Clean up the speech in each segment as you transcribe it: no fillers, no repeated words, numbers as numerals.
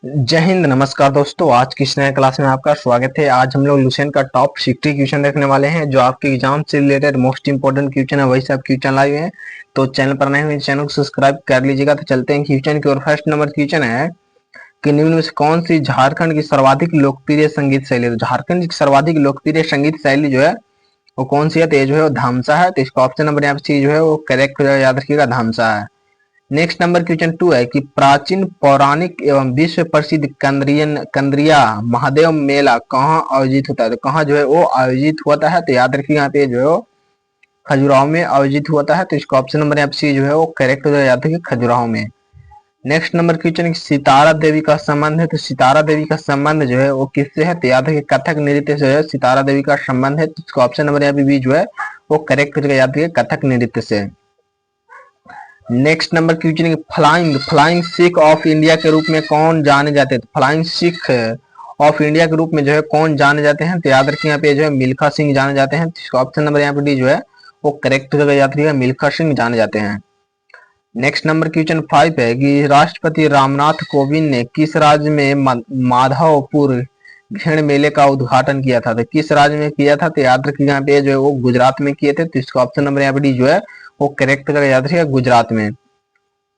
जय हिंद। नमस्कार दोस्तों, आज की इस नए क्लास में आपका स्वागत है। आज हम लोग लुसेंट का टॉप 60 क्वेश्चन देखने वाले हैं, जो आपके एग्जाम से रिलेटेड मोस्ट इंपोर्टेंट क्वेश्चन है। वही सब क्वेश्चन लाए हुए हैं, तो चैनल पर नए हुए चैनल को सब्सक्राइब कर लीजिएगा। तो चलते हैं क्वेश्चन की ओर। फर्स्ट नंबर क्वेश्चन है कि निम्न में से कौन सी झारखंड की सर्वाधिक लोकप्रिय संगीत शैली है। तो झारखंड की सर्वाधिक लोकप्रिय संगीत शैली जो है वो कौन सी है? तो ये जो है वो धामसा है। तो इसका ऑप्शन नंबर यहाँ पे सी जो है वो करेक्ट हो जाएगा, याद रखिएगा, धामसा है। नेक्स्ट नंबर क्वेश्चन 2 है कि प्राचीन पौराणिक एवं विश्व प्रसिद्ध कंद्रिया महादेव मेला कहाँ आयोजित होता है। तो कहाँ जो है वो आयोजित होता है? तो याद रखिए, यहाँ पे जो है वो खजुराहो में आयोजित होता है। तो इसका ऑप्शन नंबर यहाँ पे सी जो है वो करेक्ट हो जाएगा, याद रखिए, खजुराहो में। Next number question Sitara Devi का संबंध है। तो सितारा देवी का संबंध जो है वो किससे है? तो याद रखिए, कथक नृत्य से है सितारा देवी का संबंध है। तो इसका ऑप्शन नंबर यहाँ पे बी जो है वो करेक्ट हो जाएगा, याद रखिए, कथक नृत्य से। Next number question flying flying Sikh of India के रूप में कौन जाने जाते हैं? तो फ्लाइंग सिख ऑफ इंडिया के रूप में जो है कौन जाने जाते हैं? तो याद रखिए, यहाँ पे जो है मिल्खा सिंह जाने जाते हैं। तो ऑप्शन नंबर यहाँ पे डी जो है वो करेक्ट हो जाएगा, याद रखिएगा, मिल्खा सिंह जाने जाते हैं। नेक्स्ट नंबर क्वेश्चन 5 है कि राष्ट्रपति रामनाथ कोविंद ने किस राज्य में माधवपुर घेड़ मेले का उद्घाटन किया था? तो किस राज्य में किया था? तो याद रखिए, यहाँ पे जो है वो गुजरात में किए थे। तो इसका ऑप्शन नंबर यहाँ पे डी जो है वो करेक्ट करके याद रखिएगा, गुजरात में।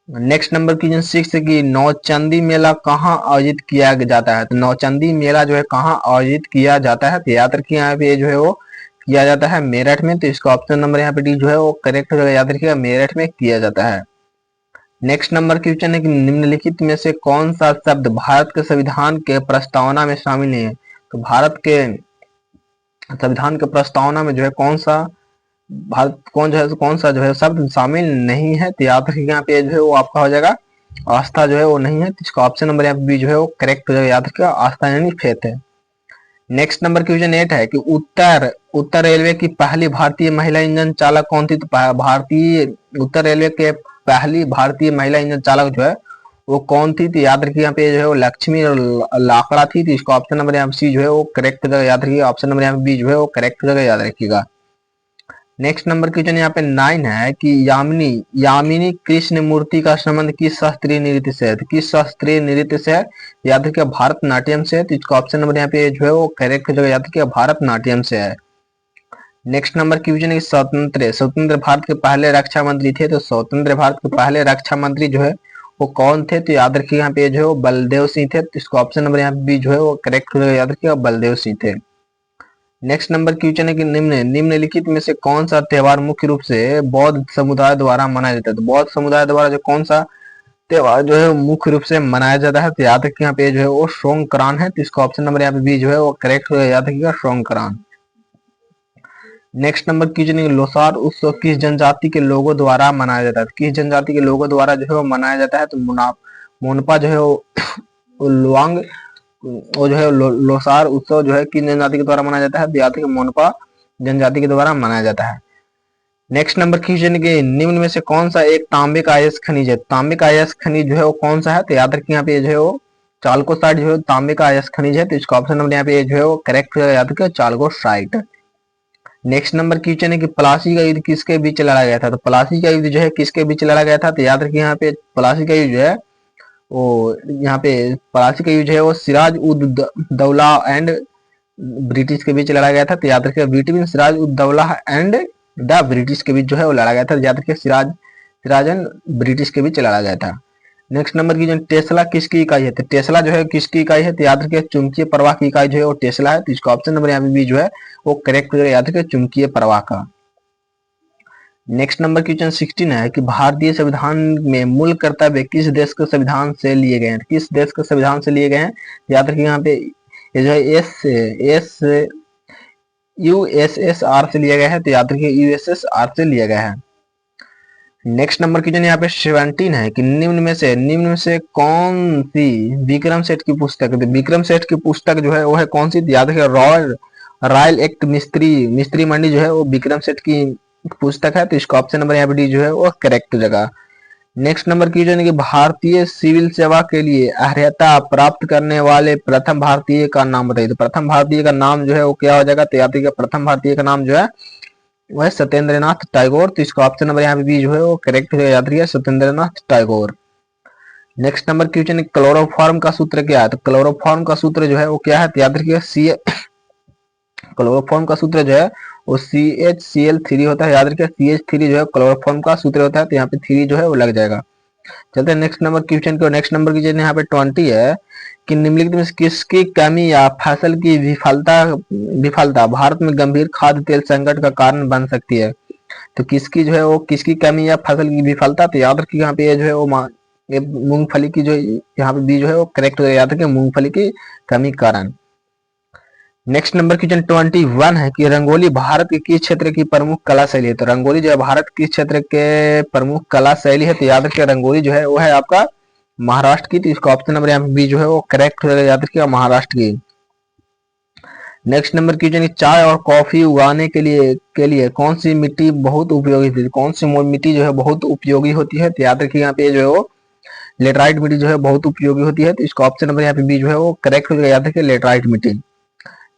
नेक्स्ट नंबर क्वेश्चन 6 है कि नौचंदी मेला कहाँ आयोजित किया जाता है? तो नौचंदी मेला जो है कहाँ आयोजित किया जाता है? तो याद रखिए, यहाँ पे जो है वो किया जाता है मेरठ में। तो इसका ऑप्शन नंबर यहाँ पे डी जो है वो करेक्ट हो जाएगा, याद रखिएगा, मेरठ में किया जाता है। नेक्स्ट नंबर क्वेश्चन है कि निम्नलिखित में से कौन सा शब्द भारत के संविधान के प्रस्तावना में शामिल नहीं है? तो भारत के संविधान के प्रस्तावना में जो है कौन सा कौन सा जो है शब्द शामिल नहीं है? तो याद रखिएगा, यहाँ पे जो है वो आपका हो जाएगा आस्था जो है वो नहीं है। तो इसका ऑप्शन नंबर यहाँ पे बी जो है वो करेक्ट हो जाएगा, याद रखिएगा, आस्था यानी फेथ है। नेक्स्ट नंबर क्वेश्चन 8 है कि उत्तर उत्तर रेलवे की पहली भारतीय महिला इंजन चालक कौन थी? तो भारतीय उत्तर रेलवे के पहली भारतीय महिला इंजन चालक जो है वो कौन थी? तो याद रखिए, यहाँ पे जो है वो लक्ष्मी लाकड़ा थी। तो इसका ऑप्शन नंबर यहाँ पे सी जो है वो करेक्ट हो जाएगा, याद रखिए, ऑप्शन नंबर यहाँ पे बी जो है वो करेक्ट हो जाएगा, याद रखिएगा। नेक्स्ट नंबर क्वेश्चन यहाँ पे 9 है कि यामिनी यामिनी कृष्ण मूर्ति का संबंध किस शास्त्रीय नृत्य से है? तो किस शास्त्रीय नृत्य से है? याद रखिए, भारतनाट्यम से है। तो इसका ऑप्शन नंबर यहाँ पे जो है वो करेक्ट हो जाएगा, याद रखिए, भारतनाट्यम से है। नेक्स्ट नंबर क्वेश्चन है स्वतंत्र स्वतंत्र भारत के पहले रक्षा मंत्री थे। तो स्वतंत्र भारत के पहले रक्षा मंत्री जो है वो कौन थे? तो याद रखिए, यहाँ पे जो है वो बलदेव सिंह थे। तो इसका ऑप्शन नंबर यहाँ पे बी जो है वो करेक्ट हो जाएगा, याद रखिए, बलदेव सिंह थे। नेक्स्ट नंबर क्वेश्चन है कि निम्नलिखित में से कौन सा त्योहार मुख्य रूप से बौद्ध समुदाय द्वारा मनाया जाता है? तो बौद्ध समुदाय द्वारा जो कौन सा त्योहार जो है मुख्य रूप से मनाया जाता है? तो याद रखिए, यहाँ पे जो है वो सोंगक्रांत है। तो इसका ऑप्शन नंबर यहाँ पे बी जो है वो करेक्ट हो जाएगा, याद रखिएगा, सोंगक्रांत। नेक्स्ट नंबर क्वेश्चन है लोसार उत्सव किस जनजाति के लोगों द्वारा मनाया जाता है? किस जनजाति के लोगों द्वारा जो है वो मनाया जाता है? तो मोनपा जो है वो लुआंग वो जो है लोसार उत्सव जो है किस जनजाति के द्वारा मनाया जाता है? याद रखिए, मोनपा जनजाति के द्वारा मनाया जाता है। नेक्स्ट नंबर क्वेश्चन के निम्न में से कौन सा एक तांबे का अयस्क खनिज है? तांबे का अयस्क खनिज जो है वो कौन सा है? तो याद रखिए, यहाँ पे जो है वो चाल्कोसाइट जो है तांबे का अयस्क खनिज है। तो इसका ऑप्शन नंबर यहाँ पे जो है वो करेक्ट हो जाएगा, याद रखिए, चाल्कोसाइट। नेक्स्ट नंबर क्वेश्चन है कि प्लासी का युद्ध किसके बीच लड़ा गया था? तो प्लासी का युद्ध जो है किसके बीच लड़ा गया था? तो याद रखिए, यहाँ पे प्लासी का युद्ध जो है वो यहाँ पे प्लासी का युद्ध जो है वो सिराज उद दौला एंड ब्रिटिश के बीच लड़ा गया था। तो याद रखिए, between Siraj ud Daula and the British के बीच जो है वो लड़ा गया था। याद रखिए, सिराज एंड ब्रिटिश के बीच लड़ा गया था। नेक्स्ट नंबर की जो टेस्ला किसकी इकाई है? तो टेस्ला जो है किसकी इकाई है? तो याद रखिए, चुंबकीय प्रवाह की इकाई जो है वो टेस्ला है। तो इसका ऑप्शन नंबर यहाँ पे बी जो है वो करेक्ट हो जाएगा, याद रखिए, चुंबकीय प्रवाह का। नेक्स्ट नंबर क्वेश्चन 16 है कि भारतीय संविधान में मूल कर्तव्य किस देश के संविधान से लिए गए हैं? किस देश के संविधान से लिए गए हैं? याद रखिए, यहाँ पे ये जो है एस यूएसएसआर से लिया गया है। तो याद रखिए, यूएसएसआर से लिया गया है। नेक्स्ट नंबर क्वेश्चन यहाँ पे 17 है कि निम्न में से कौन सी विक्रम सेठ की पुस्तक है? विक्रम सेठ की पुस्तक जो है वो है कौन सी? याद रखिए, रॉयल एक्ट मिस्त्री मंडी जो है वो विक्रम सेठ की पुस्तक है। तो इसका ऑप्शन नंबर यहाँ पे डी जो है वो करेक्ट जगह। नेक्स्ट नंबर क्वेश्चन है कि भारतीय सिविल सेवा के लिए अर्हता प्राप्त करने वाले प्रथम भारतीय का नाम बताइए। तो प्रथम भारतीय का नाम जो है वो क्या हो जाएगा? तो याद रखिए, प्रथम भारतीय का नाम जो है वो है सत्येंद्रनाथ टैगोर। तो इसका ऑप्शन नंबर यहाँ पे बी जो है वो करेक्ट हो जाएगा, याद रखिए, Satyendranath Tagore. Next number question, chloroform का सूत्र क्या है? तो क्लोरोफॉर्म का सूत्र जो है वो क्या है? तो याद रखिएगा सी, क्लोरोफॉर्म का सूत्र जो है वो CHCl3 होता है। याद रखिए CH3 जो है क्लोरोफॉर्म का सूत्र होता है, तो यहाँ पे 3 जो है वो लग जाएगा। चलते हैं नेक्स्ट नंबर क्वेश्चन को। नेक्स्ट नंबर क्वेश्चन यहाँ पे 20 है कि निम्नलिखित में से किसकी कमी या फसल की विफलता विफलता भारत में गंभीर खाद्य तेल संकट का कारण बन सकती है? तो किसकी जो है वो किसकी कमी या फसल की विफलता? तो याद रखिए यहाँ पे ये जो है वो ये मूंगफली की जो यहाँ पे बी जो है वो करेक्ट हो जाएगा। याद रखिए मूंगफली की कमी के कारण। नेक्स्ट नंबर क्वेश्चन 21 है कि रंगोली भारत के किस क्षेत्र की प्रमुख कला शैली है? तो रंगोली जो है भारत किस क्षेत्र के प्रमुख कला शैली है? तो याद रखिए रंगोली जो है वो है आपका महाराष्ट्र की। तो इसका ऑप्शन नंबर यहाँ पे बी जो है वो करेक्ट हो जाएगा। याद रखिएगा महाराष्ट्र की। नेक्स्ट नंबर क्वेश्चन, चाय और कॉफी उगाने के लिए कौन सी मिट्टी बहुत उपयोगी थी? कौन सी मिट्टी जो है बहुत उपयोगी होती है? तो याद रखिए यहाँ पे जो है वो लेटराइट मिट्टी जो है बहुत उपयोगी होती है। तो इसका ऑप्शन नंबर यहाँ पे बी जो है वो करेक्ट हो जाएगा। याद रखिए लेटराइट मिट्टी।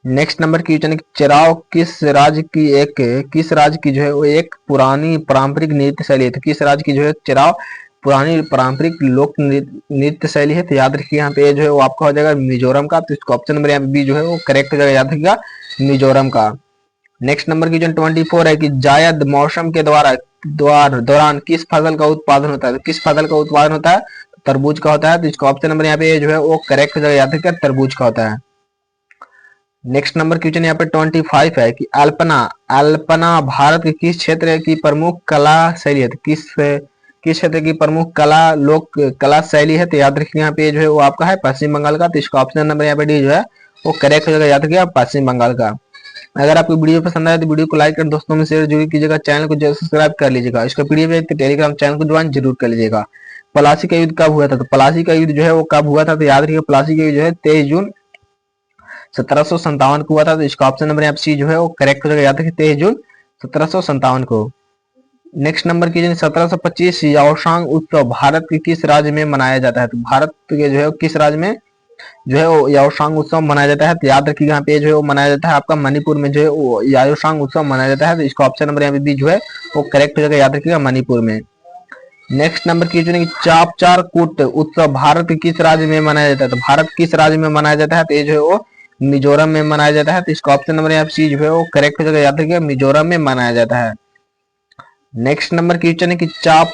नेक्स्ट नंबर क्वेश्चन, चिराव किस राज्य की जो है वो एक पुरानी पारंपरिक नृत्य शैली है? तो किस राज्य की जो है चिराव पुरानी पारंपरिक लोक नृत्य शैली है? तो याद रखिए यहाँ पे जो है वो आपका हो जाएगा मिजोरम का। तो इसका ऑप्शन नंबर यहाँ पे बी जो है वो करेक्ट हो जाएगा। याद रखिएगा मिजोरम का। नेक्स्ट नंबर क्वेश्चन 24 है कि जायद मौसम के दौरान किस फसल का उत्पादन होता है? तो किस फसल का उत्पादन होता है? तरबूज का होता है। तो इसका ऑप्शन नंबर यहाँ पे जो है वो करेक्ट हो जाएगा। याद रखिएगा तरबूज का होता है। नेक्स्ट नंबर क्वेश्चन यहाँ पे 25 है कि अल्पना अल्पना भारत के किस क्षेत्र की प्रमुख कला शैली है? तो किस क्षेत्र की प्रमुख लोक कला शैली है? तो याद रखिए यहाँ पे जो है वो आपका है पश्चिम बंगाल का। तो इसका ऑप्शन नंबर यहाँ पे डी जो है वो करेक्ट हो जाएगा। याद रखिए पश्चिम बंगाल का। अगर आपको वीडियो पसंद आए तो वीडियो को लाइक कर दोस्तों में शेयर जरूर कीजिएगा। चैनल को जरूर सब्सक्राइब कर लीजिएगा। इसका पीडीएफ टेलीग्राम चैनल को ज्वाइन जरूर कर लीजिएगा। प्लासी का युद्ध कब हुआ था? तो प्लासी का युद्ध जो है वो कब हुआ था? तो याद रखिए प्लासी का युद्ध जो है 23 जून 1757 को हुआ था। तो इसका ऑप्शन नंबर यहाँ सी जो है वो करेक्ट हो जाएगा। याद रखिए 23 जून 1757 को। नेक्स्ट नंबर की 1725 याओशांग उत्सव भारत के किस राज्य में मनाया जाता है? तो भारत के जो है किस राज्य में जो है वो याओशांग उत्सव मनाया जाता है? तो याद रखिएगा यहाँ पे जो है वो मनाया जाता है आपका मणिपुर में जो है वो याओशांग उत्सव मनाया जाता है। तो इसका ऑप्शन नंबर यहाँ पे बी जो है वो करेक्ट हो जाएगा। याद रखिएगा मणिपुर में। नेक्स्ट नंबर की चापचार कूट उत्सव भारत के किस राज्य में मनाया जाता है? तो भारत किस राज्य में मनाया जाता है? तो ये जो है वो मिजोरम में मनाया जाता है। तो इसका ऑप्शन नंबर यहाँ सी जो है वो करेक्ट हो जाएगा। याद रखिएगा मिजोरम में मनाया जाता है। नेक्स्ट नंबर क्वेश्चन है कि चाप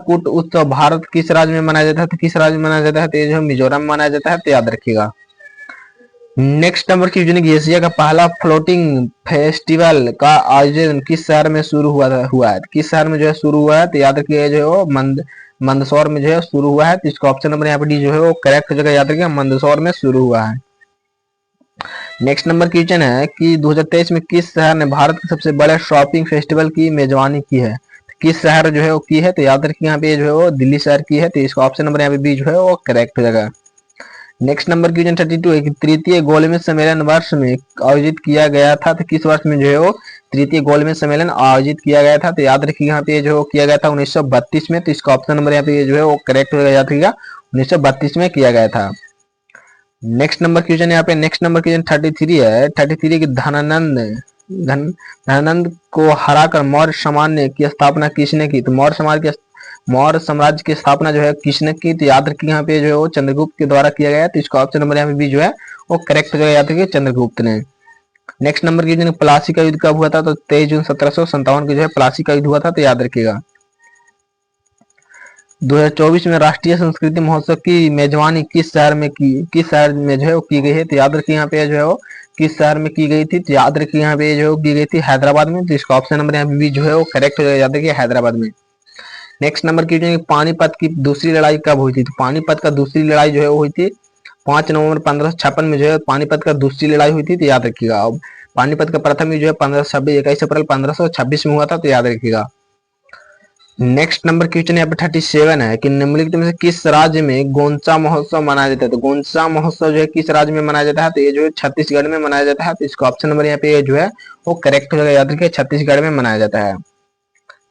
कूट उत्सव भारत किस राज्य में मनाया जाता है? तो किस राज्य में मनाया जाता है? तो ये जो मिजोरम में मनाया जाता है। तो याद रखिएगा। नेक्स्ट नंबर क्वेश्चन है कि एशिया का पहला फ्लोटिंग फेस्टिवल का आयोजन किस शहर में शुरू हुआ है? किस शहर में जो है शुरू हुआ है? तो याद रखिए जो है वो मंदसौर में जो है शुरू हुआ है। तो इसका ऑप्शन नंबर यहाँ पे डी जो है वो करेक्ट हो जाएगा। याद रखिए मंदसौर में शुरू हुआ है। नेक्स्ट नंबर क्वेश्चन है कि 2023 में किस शहर ने भारत के सबसे बड़े शॉपिंग फेस्टिवल की मेजबानी की है? किस शहर जो है वो की है? तो याद रखिए यहाँ पे जो है वो दिल्ली शहर की है। तो इसका ऑप्शन नंबर यहाँ पे बी जो है वो करेक्ट हो जाएगा। नेक्स्ट नंबर क्वेश्चन 32 है कि तृतीय गोलमेज सम्मेलन वर्ष में आयोजित किया गया था? तो किस वर्ष में जो है वो तृतीय गोलमेज सम्मेलन आयोजित किया गया था? तो याद रखिए यहाँ पे जो है किया गया था 1932 में। तो इसका ऑप्शन नंबर यहाँ पे जो है वो करेक्ट हो जाएगा। याद रखिएगा 1932 में किया गया था। नेक्स्ट नंबर क्वेश्चन यहाँ पे नेक्स्ट नंबर क्वेश्चन 33 है। 33 की धनानंद को हराकर मौर्य साम्राज्य की स्थापना किसने की? तो मौर्य साम्राज्य की स्थापना जो है किसने की? तो याद रखिए यहाँ पे जो है वो चंद्रगुप्त के द्वारा किया गया। तो इसका ऑप्शन नंबर यहाँ पे भी जो है वो करेक्ट हो जाएगा। याद रखिए चंद्रगुप्त ने। नेक्स्ट नंबर क्वेश्चन प्लासी का युद्ध कब हुआ था? तो 23 जून 1757 को जो है प्लासी का युद्ध हुआ था। तो याद रखिएगा। 2024 में राष्ट्रीय संस्कृति महोत्सव की मेजबानी किस शहर में जो है वो की गई है? तो याद रखिए यहाँ पे जो है वो किस शहर में की गई थी? तो याद रखिए यहाँ पे जो की गई थी हैदराबाद में। तो इसका ऑप्शन नंबर यहाँ पे भी जो है वो करेक्ट हो जाएगा। याद रखिए हैदराबाद में। नेक्स्ट नंबर की पानीपत की दूसरी लड़ाई कब हुई थी? तो पानीपत का दूसरी लड़ाई जो है वो हुई थी 5 नवंबर 1556 में जो है पानीपत का दूसरी लड़ाई हुई थी। तो याद रखिएगा। अब पानीपत का प्रथम जो है 21 अप्रैल 1526 में हुआ था। तो याद रखिएगा। नेक्स्ट नंबर क्वेश्चन यहाँ पे 37 है कि निम्नलिखित में से किस राज्य में गोंचा महोत्सव मनाया जाता है? तो गोंचा महोत्सव जो है किस राज्य में मनाया जाता है? तो ये जो है छत्तीसगढ़ में मनाया जाता है। तो इसका ऑप्शन नंबर यहाँ पे जो है वो करेक्ट हो जाएगा। याद रखिए छत्तीसगढ़ में मनाया जाता है।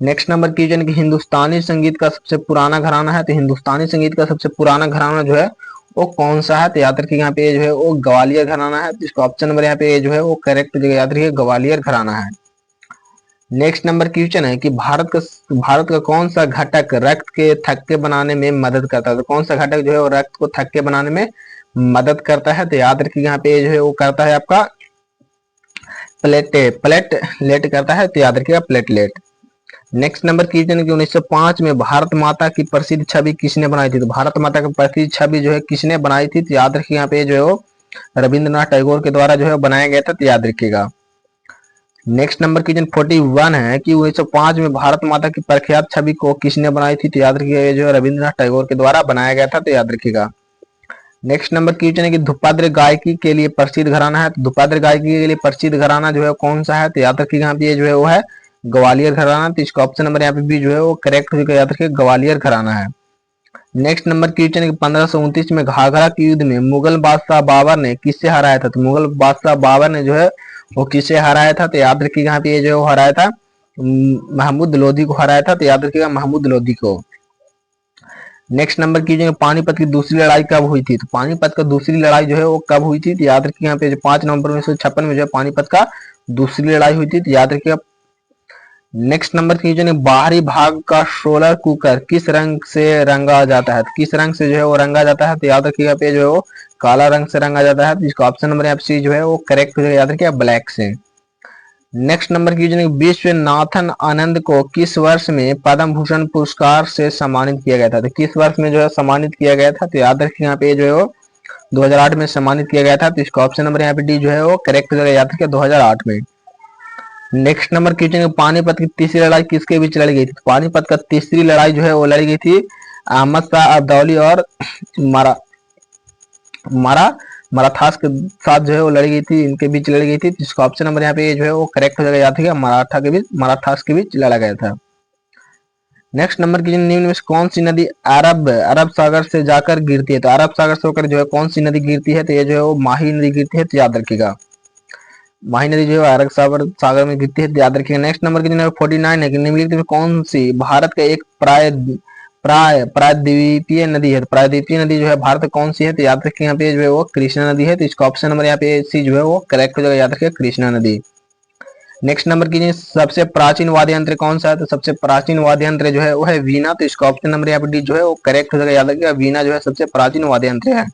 नेक्स्ट नंबर क्वेश्चन की हिंदुस्तानी संगीत का सबसे पुराना घराना है? तो हिंदुस्तानी संगीत का सबसे पुराना घराना जो है वो कौन सा है? तो याद रखिए यहाँ पे जो है वो ग्वालियर घराना है। तो इसका ऑप्शन नंबर यहाँ पे जो है वो करेक्ट हो जाएगा। याद रखिए ग्वालियर घराना है। नेक्स्ट नंबर क्वेश्चन है कि भारत का कौन सा घटक रक्त के थक्के बनाने में मदद करता है। तो कौन सा घटक जो है वो रक्त को थक्के बनाने में मदद करता है। तो याद रखिए यहाँ पे जो है वो करता है आपका प्लेटलेट करता है। तो याद रखिएगा प्लेटलेट। नेक्स्ट नंबर क्वेश्चन है कि 1905 में भारत माता की प्रसिद्ध छवि किसने बनाई थी। तो भारत माता की प्रसिद्ध छवि जो है किसने बनाई थी। तो याद रखिए यहाँ पे जो है वो रविंद्रनाथ टैगोर के द्वारा जो है बनाया गया था। तो याद रखिएगा। नेक्स्ट नंबर क्वेश्चन 41 है कि 1905 में भारत माता की प्रख्यात छवि को किसने बनाई थी। तो याद रखिएगा ये जो है रविंद्रनाथ टैगोर के द्वारा बनाया गया था। तो याद रखिएगा। नेक्स्ट नंबर क्वेश्चन है कि धुपाद्र गायकी के लिए प्रसिद्ध घराना है। तो धुपाद्र गायकी के लिए प्रसिद्ध घराना जो है कौन सा है। तो याद रखिएगा यहाँ पे जो है वो है ग्वालियर घराना। तो इसका ऑप्शन नंबर यहाँ पे भी जो है वो करेक्ट होगा। याद रखिए ग्वालियर घराना है। नेक्स्ट नंबर क्वेश्चन है कि 1529 में घाघरा के युद्ध में मुगल बादशाह बाबर ने किससे हराया था। तो मुगल बादशाह बाबर ने जो है वो किससे हराया था। तो याद रखिएगा यहाँ पे ये जो है वो हराया था महमूद लोधी को हराया था। तो याद रखिएगा महमूद लोधी को। नेक्स्ट नंबर कीजिए पानीपत की दूसरी लड़ाई कब हुई थी। तो पानीपत का दूसरी लड़ाई जो है वो कब हुई थी। तो याद रखिए यहाँ पे 5 नवंबर 1956 में जो है पानीपत का दूसरी लड़ाई हुई थी। तो याद रखिएगा। नेक्स्ट नंबर कीजिए बाहरी भाग का सोलर कुकर किस रंग से रंगा जाता है। तो किस रंग से जो है वो रंगा जाता है। तो याद रखिएगा पे जो है वो काला रंग से रंगा जाता है। तो इसका ऑप्शन नंबर यहाँ पे जो है वो करेक्ट हो जाएगा। याद रखिएगा ब्लैक से। नेक्स्ट नंबर कीजिए विश्वनाथन आनंद को किस वर्ष में पद्म भूषण पुरस्कार से सम्मानित किया गया था। तो किस वर्ष में जो है सम्मानित किया गया था। तो याद रखिए यहाँ पे जो है वो 2008 में सम्मानित किया गया था। तो इसका ऑप्शन नंबर यहाँ पे डी जो है वो करेक्ट हो जाएगा। याद रखिए 2008 में। नेक्स्ट नंबर क्वेश्चन पानीपत की तीसरी लड़ाई किसके बीच लड़ी गई थी। पानीपत का तीसरी लड़ाई जो है वो लड़ी गई थी अहमद शाह अब्दाली और मारा मारा मराठास के साथ जो है वो लड़ी गई थी। इनके बीच लड़ी गई थी। जिसका ऑप्शन नंबर यहाँ पे जो है वो करेक्ट हो जाएगा। याद रखिएगा मराठास के बीच लड़ा गया था। नेक्स्ट नंबर की निम्न में कौन सी नदी अरब सागर से जाकर गिरती है। तो अरब सागर से होकर जो है कौन सी नदी गिरती है। तो ये जो है वो माही नदी गिरती है। तो याद रखिएगा माही नदी जो है अरब सागर में गिरती है। तो याद रखिएगा। नेक्स्ट नंबर की 49 है कि निम्नलिखित में कौन सी भारत का एक प्रायद्वीपीय नदी है। प्रायद्वीपीय नदी जो है भारत में कौन सी है। तो याद रखिए यहाँ पे जो है वो कृष्णा नदी है। तो इसका ऑप्शन नंबर यहाँ पे सी जो है वो करेक्ट हो जाएगा। याद रखिए कृष्णा नदी। नेक्स्ट नंबर की सबसे प्राचीन वाद्य यंत्र कौन सा है। तो सबसे प्राचीन वाद्य यंत्र जो है वो है वीणा। तो इसका ऑप्शन नंबर यहाँ पे डी जो है वो करेक्ट हो जाएगा। याद रखिएगा वीणा जो है सबसे प्राचीन वाद्य यंत्र है।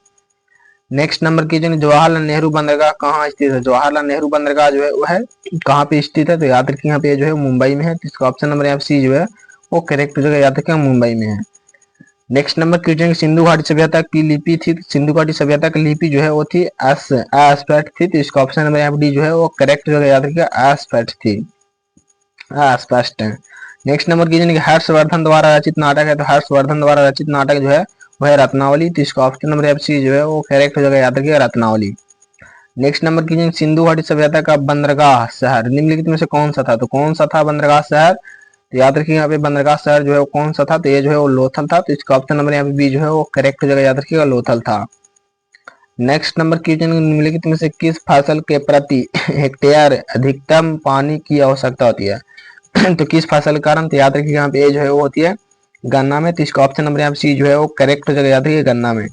नेक्स्ट नंबर की जवाहरलाल नेहरू बंदरगाह कहाँ स्थित है। जवाहरलाल नेहरू बंदरगाह जो है वो है कहाँ पे स्थित है। तो याद रखिए यहाँ पे जो है मुंबई में है। तो इसका ऑप्शन नंबर यहाँ पे सी जो है वो करेक्ट हो जाएगा। याद रखिएगा मुंबई में है। नेक्स्ट नंबर क्वेश्चन सिंधु घाटी सभ्यता की लिपि थी। सिंधु घाटी सभ्यता की लिपि जो है वो थी एस्पेट थी। तो इसका ऑप्शन नंबर यहाँ पे डी जो है वो करेक्ट हो जाएगा। याद रखिएगा एस्पेट थी एस्पेस्ट। नेक्स्ट नंबर क्वेश्चन हर्षवर्धन द्वारा रचित नाटक है। तो हर्षवर्धन द्वारा रचित नाटक जो है वह है रत्नावली। तो इसका ऑप्शन नंबर यहाँ पे सी जो है वो करेक्ट हो जाएगा। याद रखिएगा Ratnavali. Next number question Sindhu घाटी सभ्यता का बंदरगाह शहर निम्नलिखित में से कौन सा था। तो कौन सा था बंदरगाह शहर। तो याद रखिए यहाँ पे बंदरगाह शहर जो है वो कौन सा था। तो ये जो है वो लोथल था। तो इसका ऑप्शन नंबर यहाँ पे बी जो है वो करेक्ट हो जाएगा। याद रखिएगा लोथल था। नेक्स्ट नंबर क्वेश्चन निम्नलिखित में से किस फसल के प्रति हेक्टेयर अधिकतम पानी की आवश्यकता होती है। तो किस फसल के कारण। तो याद रखिए यहाँ पे जो है वो होती है गन्ना में। तो इसका ऑप्शन नंबर यहाँ पे सी जो है वो करेक्ट हो जाएगा। याद रखिए गन्ना में।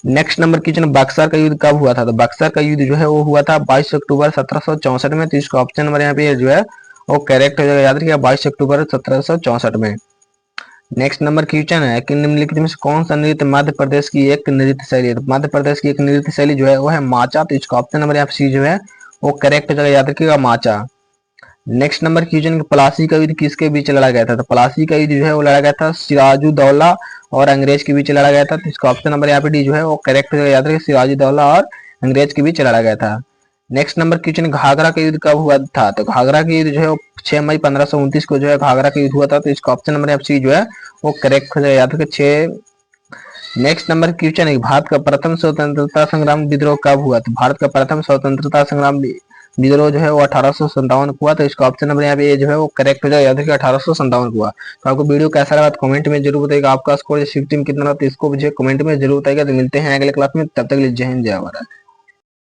नेक्स्ट नंबर क्वेश्चन बक्सर का युद्ध कब हुआ था। तो बक्सर का युद्ध जो है वो हुआ था 22 अक्टूबर 1764 में। तो इसका ऑप्शन नंबर यहाँ पे जो है वो करेक्ट हो जाएगा। याद रखिएगा 22 अक्टूबर 1764 में। नेक्स्ट नंबर क्वेश्चन है कि निम्नलिखित में से कौन सा नृत्य मध्य प्रदेश की एक नृत्य शैली है। तो मध्य प्रदेश की एक नृत्य शैली जो है वो है माचा। तो इसका ऑप्शन नंबर यहाँ पे सी जो है वो करेक्ट हो जाएगा। याद रखिएगा माचा। नेक्स्ट नंबर क्वेश्चन प्लासी का युद्ध किसके बीच लड़ा गया था। तो प्लासी का युद्ध जो है वो लड़ा गया था सिराजुद्दौला और अंग्रेज के बीच लड़ा गया था। तो इसका ऑप्शन नंबर यहाँ पे डी जो है वो करेक्ट हो जाएगा। याद रखिए सिराजुद्दौला और अंग्रेज के बीच लड़ा गया था। नेक्स्ट नंबर क्वेश्चन घाघरा का युद्ध कब हुआ था। तो घाघरा का युद्ध जो है 6 मई 1529 को जो है घाघरा का युद्ध हुआ था। तो इसका ऑप्शन नंबर यहाँ पे जो है वो करेक्ट हो जाएगा। याद रखिए 6। नेक्स्ट नंबर क्वेश्चन है भारत का प्रथम स्वतंत्रता संग्राम विद्रोह कब हुआ। तो भारत का प्रथम स्वतंत्रता संग्राम विद्रोह जो है वो 1857 को हुआ। तो इसका ऑप्शन नंबर यहाँ पे जो है वो करेक्ट हो जाएगा। याद रखिए 1857 को हुआ। तो आपको वीडियो कैसा लगा तो कमेंट में जरूर बताइएगा। आपका स्कोर शिफ्ट टीम कितना था तो इसको मुझे कमेंट में जरूर बताइएगा। तो मिलते हैं अगले क्लास में। तब तक के लिए जय हिंद जय भारत।